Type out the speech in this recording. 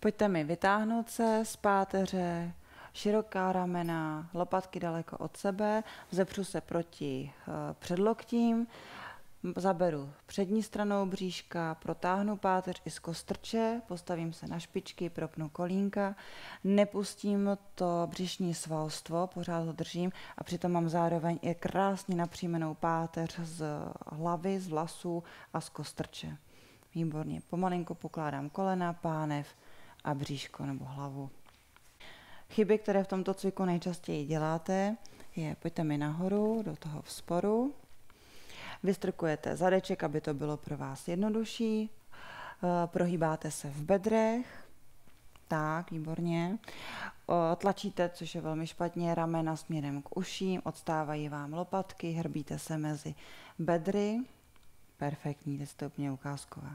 Pojďte mi vytáhnout se z páteře, široká ramena, lopatky daleko od sebe, vzepřu se proti předloktím, zaberu přední stranou bříška, protáhnu páteř i z kostrče, postavím se na špičky, propnu kolínka, nepustím to břišní svalstvo, pořád ho držím a přitom mám zároveň i krásně napřímenou páteř z hlavy, z vlasů a z kostrče. Výborně, pomalinku pokládám kolena, pánev a bříško nebo hlavu. Chyby, které v tomto cviku nejčastěji děláte, je pojďte mi nahoru do toho vzporu. Vystrkujete zadeček, aby to bylo pro vás jednodušší. Prohýbáte se v bedrech. Tak, výborně. Tlačíte, což je velmi špatně, ramena směrem k uším, odstávají vám lopatky, hrbíte se mezi bedry. Perfektní, teď je to úplně ukázková.